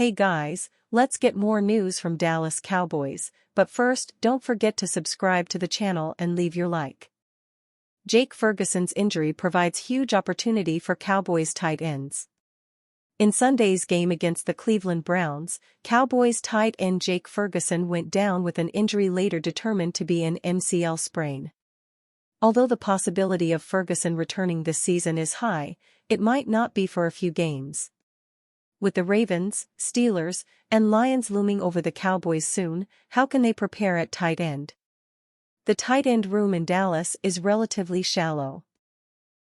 Hey guys, let's get more news from Dallas Cowboys, but first don't forget to subscribe to the channel and leave your like. Jake Ferguson's injury provides huge opportunity for Cowboys tight ends. In Sunday's game against the Cleveland Browns, Cowboys tight end Jake Ferguson went down with an injury later determined to be an MCL sprain. Although the possibility of Ferguson returning this season is high, it might not be for a few games. With the Ravens, Steelers, and Lions looming over the Cowboys soon, how can they prepare at tight end? The tight end room in Dallas is relatively shallow.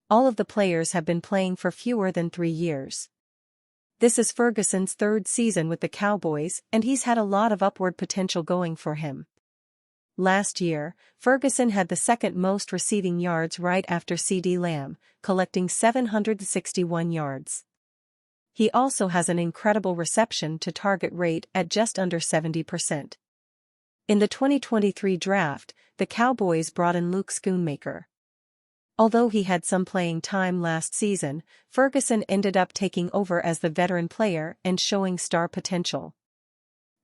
All of the players have been playing for fewer than 3 years. This is Ferguson's third season with the Cowboys, and he's had a lot of upward potential going for him. Last year, Ferguson had the second most receiving yards right after CeeDee Lamb, collecting 761 yards. He also has an incredible reception-to-target rate at just under 70%. In the 2023 draft, the Cowboys brought in Luke Schoonmaker. Although he had some playing time last season, Ferguson ended up taking over as the veteran player and showing star potential.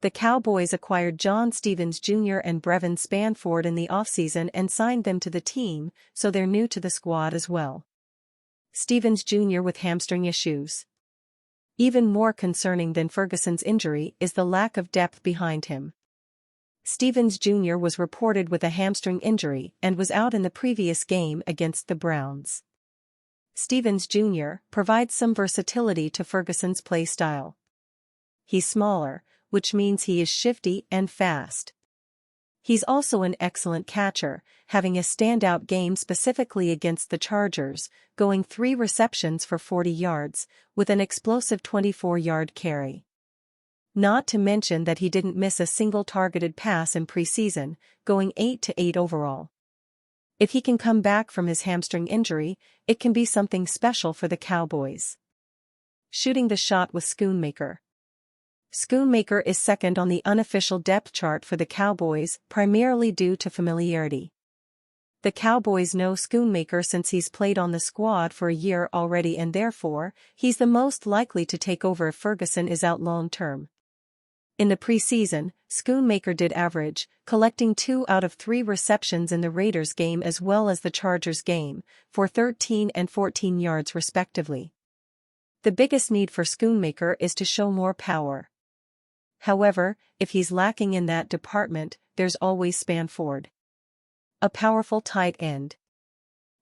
The Cowboys acquired John Stephens Jr. and Brevin Spanford in the offseason and signed them to the team, so they're new to the squad as well. Stephens Jr. with hamstring issues. Even more concerning than Ferguson's injury is the lack of depth behind him. Stephens Jr. was reported with a hamstring injury and was out in the previous game against the Browns. Stephens Jr. provides some versatility to Ferguson's play style. He's smaller, which means he is shifty and fast. He's also an excellent catcher, having a standout game specifically against the Chargers, going 3 receptions for 40 yards, with an explosive 24-yard carry. Not to mention that he didn't miss a single targeted pass in preseason, going 8-8 overall. If he can come back from his hamstring injury, it can be something special for the Cowboys. Shooting the shot with Schoonmaker. Schoonmaker is second on the unofficial depth chart for the Cowboys, primarily due to familiarity. The Cowboys know Schoonmaker since he's played on the squad for a year already, and therefore, he's the most likely to take over if Ferguson is out long-term. In the preseason, Schoonmaker did average, collecting 2 out of 3 receptions in the Raiders game as well as the Chargers game, for 13 and 14 yards respectively. The biggest need for Schoonmaker is to show more power. However, if he's lacking in that department, there's always Spanford. A powerful tight end.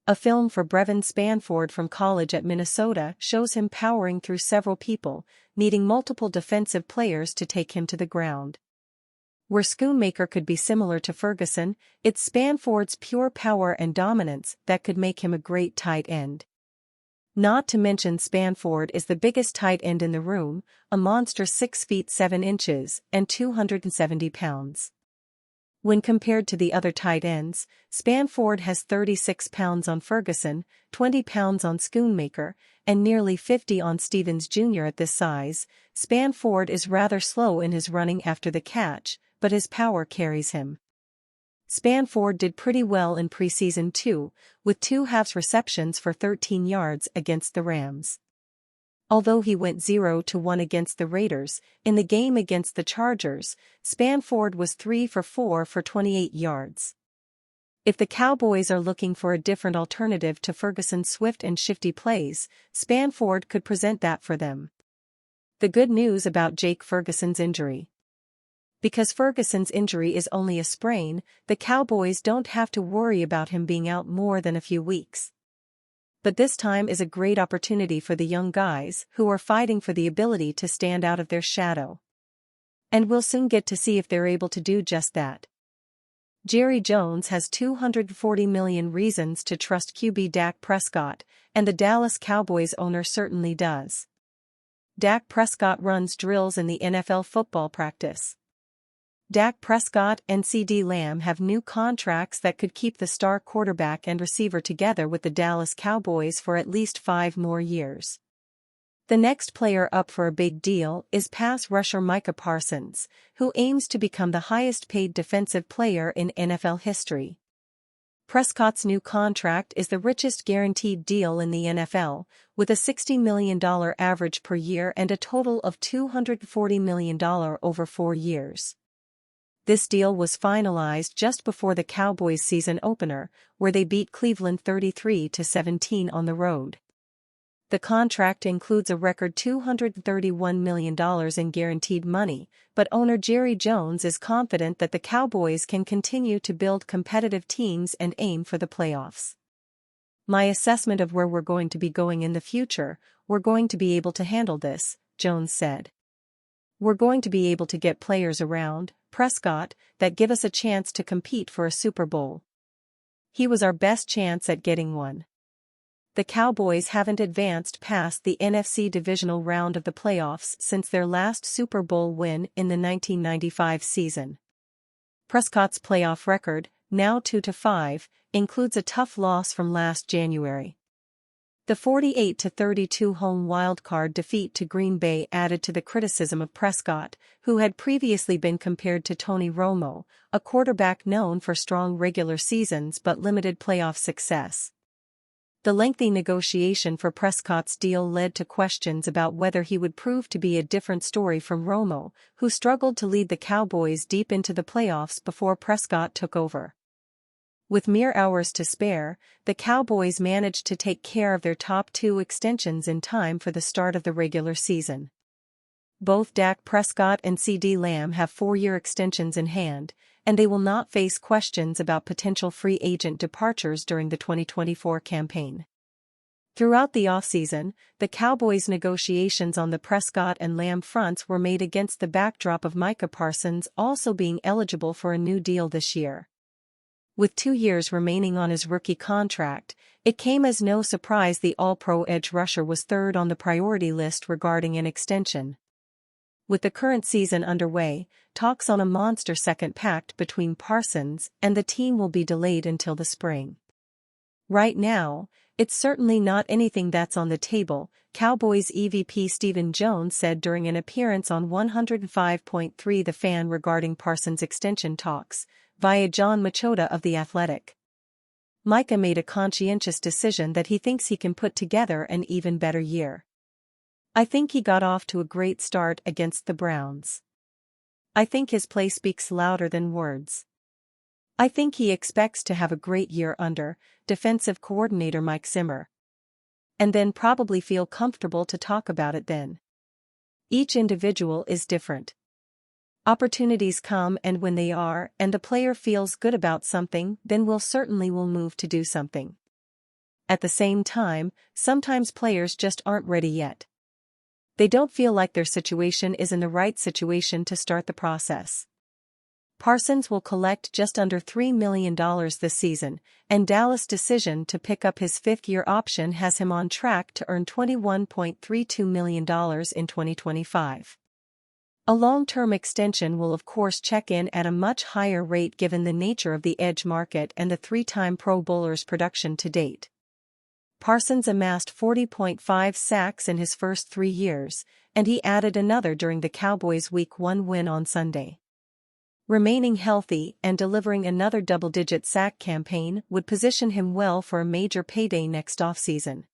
A film for Brevin Spanford from college at Minnesota shows him powering through several people, needing multiple defensive players to take him to the ground. Where Schoonmaker could be similar to Ferguson, it's Spanford's pure power and dominance that could make him a great tight end. Not to mention Spanford is the biggest tight end in the room, a monster 6 feet 7 inches and 270 pounds. When compared to the other tight ends, Spanford has 36 pounds on Ferguson, 20 pounds on Schoonmaker, and nearly 50 on Stephens Jr. At this size, Spanford is rather slow in his running after the catch, but his power carries him. Spanford did pretty well in preseason too, with 2 halves receptions for 13 yards against the Rams. Although he went 0-1 against the Raiders, in the game against the Chargers, Spanford was 3 for 4 for 28 yards. If the Cowboys are looking for a different alternative to Ferguson's swift and shifty plays, Spanford could present that for them. The good news about Jake Ferguson's injury. Because Ferguson's injury is only a sprain, the Cowboys don't have to worry about him being out more than a few weeks. But this time is a great opportunity for the young guys who are fighting for the ability to stand out of their shadow. And we'll soon get to see if they're able to do just that. Jerry Jones has 240 million reasons to trust QB Dak Prescott, and the Dallas Cowboys owner certainly does. Dak Prescott runs drills in the NFL football practice. Dak Prescott and CeeDee Lamb have new contracts that could keep the star quarterback and receiver together with the Dallas Cowboys for at least 5 more years. The next player up for a big deal is pass rusher Micah Parsons, who aims to become the highest-paid defensive player in NFL history. Prescott's new contract is the richest guaranteed deal in the NFL, with a $60 million average per year and a total of $240 million over 4 years. This deal was finalized just before the Cowboys' season opener, where they beat Cleveland 33-17 on the road. The contract includes a record $231 million in guaranteed money, but owner Jerry Jones is confident that the Cowboys can continue to build competitive teams and aim for the playoffs. "My assessment of where we're going to be going in the future, we're going to be able to handle this," Jones said. "We're going to be able to get players around Prescott that give us a chance to compete for a Super Bowl. He was our best chance at getting one." The Cowboys haven't advanced past the NFC divisional round of the playoffs since their last Super Bowl win in the 1995 season. Prescott's playoff record, now 2-5, includes a tough loss from last January. The 48-32 home wildcard defeat to Green Bay added to the criticism of Prescott, who had previously been compared to Tony Romo, a quarterback known for strong regular seasons but limited playoff success. The lengthy negotiation for Prescott's deal led to questions about whether he would prove to be a different story from Romo, who struggled to lead the Cowboys deep into the playoffs before Prescott took over. With mere hours to spare, the Cowboys managed to take care of their top 2 extensions in time for the start of the regular season. Both Dak Prescott and CeeDee Lamb have 4-year extensions in hand, and they will not face questions about potential free agent departures during the 2024 campaign. Throughout the offseason, the Cowboys' negotiations on the Prescott and Lamb fronts were made against the backdrop of Micah Parsons also being eligible for a new deal this year. With 2 years remaining on his rookie contract, it came as no surprise the All-Pro edge rusher was third on the priority list regarding an extension. With the current season underway, talks on a monster second pact between Parsons and the team will be delayed until the spring. "Right now, it's certainly not anything that's on the table," Cowboys EVP Stephen Jones said during an appearance on 105.3 The Fan regarding Parsons' extension talks, via John Machota of The Athletic. "Micah made a conscientious decision that he thinks he can put together an even better year. I think he got off to a great start against the Browns. I think his play speaks louder than words. I think he expects to have a great year under defensive coordinator Mike Zimmer. And then probably feel comfortable to talk about it then. Each individual is different. Opportunities come, and when they are, and the player feels good about something, then we'll move to do something. At the same time, sometimes players just aren't ready yet. They don't feel like their situation is in the right situation to start the process." Parsons will collect just under $3 million this season, and Dallas' decision to pick up his 5th-year option has him on track to earn $21.32 million in 2025. A long-term extension will of course check in at a much higher rate given the nature of the edge market and the 3-time Pro Bowler's production to date. Parsons amassed 40.5 sacks in his first 3 years, and he added another during the Cowboys' Week 1 win on Sunday. Remaining healthy and delivering another double-digit sack campaign would position him well for a major payday next offseason.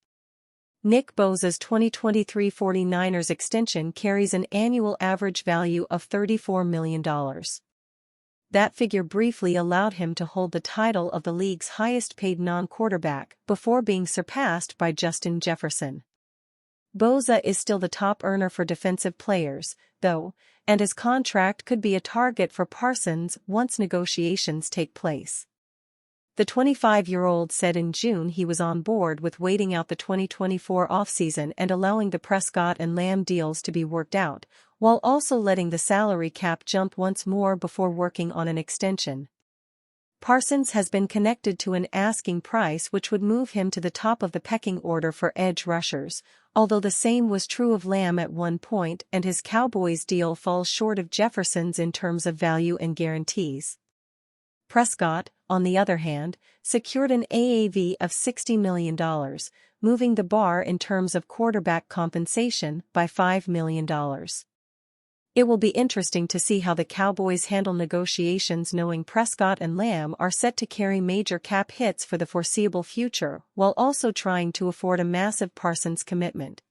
Nick Bosa's 2023 49ers extension carries an annual average value of $34 million. That figure briefly allowed him to hold the title of the league's highest-paid non-quarterback before being surpassed by Justin Jefferson. Bosa is still the top earner for defensive players, though, and his contract could be a target for Parsons once negotiations take place. The 25-year-old said in June he was on board with waiting out the 2024 offseason and allowing the Prescott and Lamb deals to be worked out, while also letting the salary cap jump once more before working on an extension. Parsons has been connected to an asking price which would move him to the top of the pecking order for edge rushers, although the same was true of Lamb at one point, and his Cowboys deal falls short of Jefferson's in terms of value and guarantees. Prescott, on the other hand, secured an AAV of $60 million, moving the bar in terms of quarterback compensation by $5 million. It will be interesting to see how the Cowboys handle negotiations, knowing Prescott and Lamb are set to carry major cap hits for the foreseeable future, while also trying to afford a massive Parsons commitment.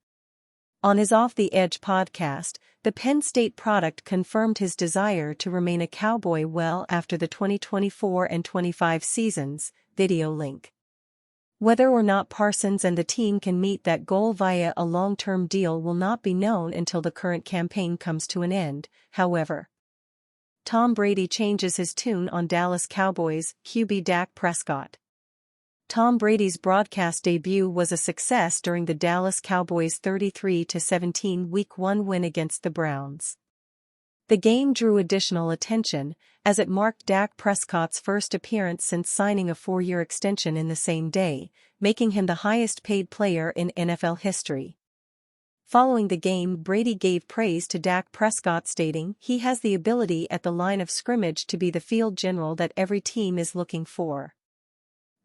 On his Off the Edge podcast, the Penn State product confirmed his desire to remain a Cowboy well after the 2024 and 25 seasons. Video link. Whether or not Parsons and the team can meet that goal via a long-term deal will not be known until the current campaign comes to an end, however. Tom Brady changes his tune on Dallas Cowboys QB Dak Prescott. Tom Brady's broadcast debut was a success during the Dallas Cowboys' 33-17 Week 1 win against the Browns. The game drew additional attention, as it marked Dak Prescott's first appearance since signing a 4-year extension in the same day, making him the highest-paid player in NFL history. Following the game, Brady gave praise to Dak Prescott, stating, "He has the ability at the line of scrimmage to be the field general that every team is looking for."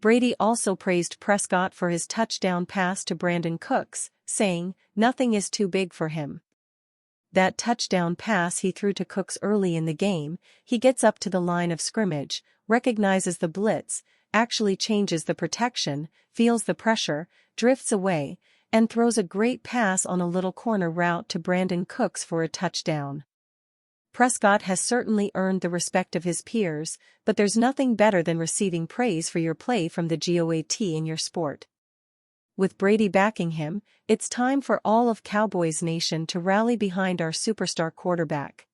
Brady also praised Prescott for his touchdown pass to Brandon Cooks, saying, "Nothing is too big for him." That touchdown pass he threw to Cooks early in the game, he gets up to the line of scrimmage, recognizes the blitz, actually changes the protection, feels the pressure, drifts away, and throws a great pass on a little corner route to Brandon Cooks for a touchdown. Prescott has certainly earned the respect of his peers, but there's nothing better than receiving praise for your play from the GOAT in your sport. With Brady backing him, it's time for all of Cowboys Nation to rally behind our superstar quarterback.